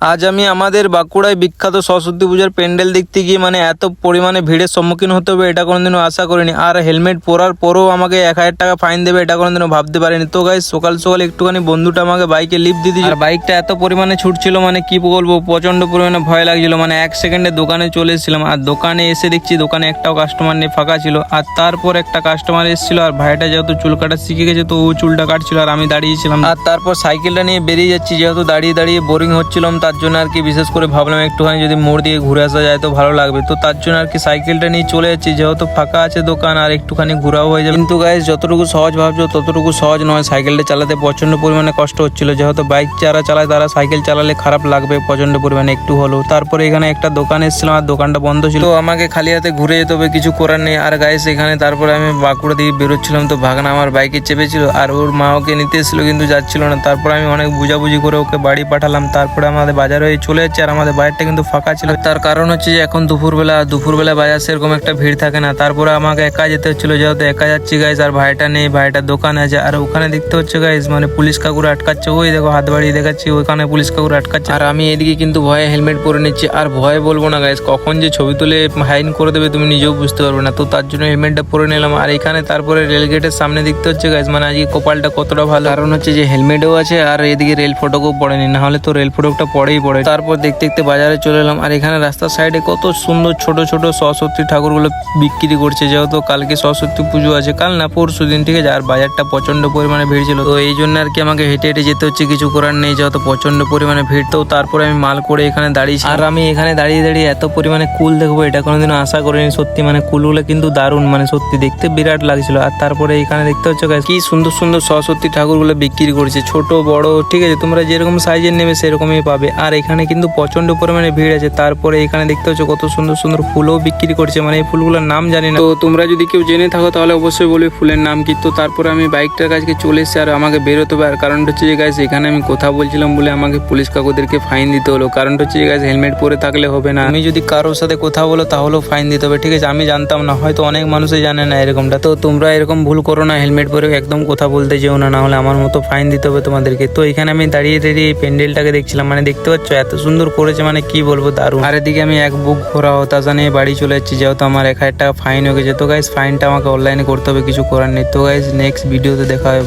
আজ আমি আমাদের বাঁকুড়ায় বিখ্যাত সরস্বতী পূজার প্যান্ডেল দেখতে গিয়ে এত পরিমাণে ভিড়ের সম্মুখীন হতে হবে এটা কোনোদিনও আশা করিনি। আর হেলমেট পরার পরেও আমাকে 1000 টাকা ফাইন দেবে এটা কোনোদিনও ভাবতে পারিনি। তো গাইস সকাল সকাল একটুখানি বন্ধুটা আমাকে বাইকে লিফট দিয়ে দিয়েছিল। আর বাইকটা এত পরিমাণে ছুটছিল কি বলবো, প্রচন্ড পরিমাণে ভয় লাগছিল। 1 সেকেন্ডে দোকানে চলে এসেছিলাম। আর দোকানে এসে দেখছি দোকানে একটাও কাস্টমার নেই, ফাঁকা ছিল। আর তারপর একটা কাস্টমার এসেছিল, আর ভাইটা যেহেতু চুল কাটা শিখে গেছে তো ও চুলটা কাটছিল আর আমি দাঁড়িয়েছিলাম। আর তারপর সাইকেলটা নিয়ে বেরিয়ে যাচ্ছি, যেহেতু দাঁড়িয়ে দাঁড়িয়ে বোরিং হচ্ছিলাম তার জন্য আর কি বিশেষ করে ভাবলাম একটুখানি যদি মোড় দিয়ে ঘুরে আসা যায় তো ভালো লাগবে। তো তার জন্য আর কি সাইকেলটা নিয়ে চলে যাচ্ছি, যেহেতু ফাঁকা আছে দোকান আর একটুখানি ঘোরাও হয়ে যাবে। কিন্তু গাইস যতটুকু সহজ ভাবছো ততটুকু সহজ নয়। সাইকেলটা চালাতে প্রচন্ড পরিমাণে কষ্ট হচ্ছিল, যেহেতু বাইক যারা চালায় তারা সাইকেল চালালে খারাপ লাগবে প্রচন্ড পরিমাণে একটু হলো। তারপরে এখানে একটা দোকান এসেছিলাম আর দোকানটা বন্ধ ছিল, তো আমাকে খালি হাতে ঘুরে যেতে হবে, কিছু করার নেই। আর গাইস এখানে তারপরে আমি বাঁকুড়া দিয়ে বেরোচ্ছিলাম, তো ভাগনা আমার বাইকে চেপেছিল আর ওর মা ওকে নিতে এসেছিল কিন্তু যাচ্ছিল না। তারপর আমি অনেক বুঝাবুঝি করে ওকে বাড়ি পাঠালাম। তারপরে আমাদের বাজারে চলে যাচ্ছে আর আমাদের বাজারটা কিন্তু ফাঁকা ছিল। তার কারণ হচ্ছে যে এখন দুপুরবেলা বাজার সেরকম একটা ভিড় থাকে না। তারপরে আমাকে একা যেতে হচ্ছিল, যেহেতু একা যাচ্ছি গাইস। আর ভাইটা নেই, ভাইটার দোকান আছে। আর ওখানে দেখতে হচ্ছে গাইস পুলিশ কাকুরা আটকাচ্ছে, ওই দেখো হাত বাড়িয়ে দেখাচ্ছি, ওইখানে পুলিশ কাকুরা আটকাচ্ছে। আর আমি এদিকে কিন্তু ভয়ে হেলমেট পরে নিচ্ছি। আর ভয়ে বলবো না গাইস, কখন যে ছবি তুলে ফাইন করে দেবে তুমি নিজেও বুঝতে পারবে না। তো তার জন্য হেলমেটটা পরে নিলাম। আর এখানে তারপরে রেলগেটের সামনে দেখতে হচ্ছে গাইস আজকে কপালটা কতটা ভালো, কারণ হচ্ছে যে হেলমেটও আছে আর এদিকে রেল ফটকও পড়েনি, না হলে তো রেল ফটকটা পড়েই পড়ে। তারপর দেখতে দেখতে বাজারে চলে এলাম। আর এখানে রাস্তার সাইডে কত সুন্দর ছোট ছোট সরস্বতী ঠাকুরগুলো বিক্রি করছে, যেহেতু কালকে সরস্বতী পুজো আছে, কাল না পরশু দিন, ঠিক আছে। আর বাজারটা প্রচন্ড পরিমাণে ভিড় ছিল, তো এই জন্য আর কি আমাকে হেঁটে হেঁটে যেতে হচ্ছে, কিছু করার নেই যেহেতু প্রচন্ড পরিমাণে ভিড়। তো তারপরে আমি মাল করে এখানে দাঁড়িয়েছি। আর আমি এখানে দাঁড়িয়ে দাঁড়িয়ে এত পরিমাণে কুল দেখবো এটা কোনোদিনও আশা করিনি সত্যি। কুলগুলো কিন্তু দারুণ, সত্যি দেখতে বিরাট লাগছিল। আর তারপরে এখানে দেখতে হচ্ছে কি সুন্দর সুন্দর সরস্বতী ঠাকুরগুলো বিক্রি করছে, ছোট বড়, ঠিক আছে। তোমরা যেরকম সাইজের নেবে সেরকমই পাবে। আর এখানে কিন্তু প্রচন্ড পরিমাণে ভিড় আছে। তারপরে এখানে দেখতে হচ্ছে কত সুন্দর সুন্দর ফুলও বিক্রি করছে, এই ফুলগুলোর নাম জানি না। তো তোমরা যদি কেউ জেনে থাকো তাহলে অবশ্যই বলবে ফুলের নাম কি। তো তারপরে আমি বাইকটার কাছে চলে এসেছি আর আমাকে বেরোতে হবে। আর কারণটা হচ্ছে যে গাইস এখানে আমি কথা বলছিলাম বলে আমাকে পুলিশ কাকুদেরকে ফাইন দিতে হলো। কারণটা হচ্ছে যে গাইস হেলমেট পরে থাকলে হবে না, আমি যদি কারোর সাথে কথা বলো তাহলেও ফাইন দিতে হবে, ঠিক আছে। আমি জানতাম না, হয়তো অনেক মানুষই জানে না এরকমটা। তো তোমরা এরকম ভুল করো না, হেলমেট পরে একদম কথা বলতে যেও না, না হলে আমার মতো ফাইন দিতে হবে তোমাদেরকে। তো এখানে আমি দাঁড়িয়ে দাঁড়িয়ে প্যান্ডেলটাকে দেখছিলাম, দেখতে পাচ্ছ এত সুন্দর করেছে, কি বলবো দারুণ। আর এদিকে আমি এক বুক ঘোরা হতাশা নিয়ে বাড়ি চলে যাচ্ছি, যেহেতু আমার 1000 টাকা ফাইন হয়ে গেছে। তো গাইস ফাইনটা আমাকে অনলাইনে করতে হবে, কিছু করার নেই। তো গাইস নেক্সট ভিডিওতে দেখা হবে।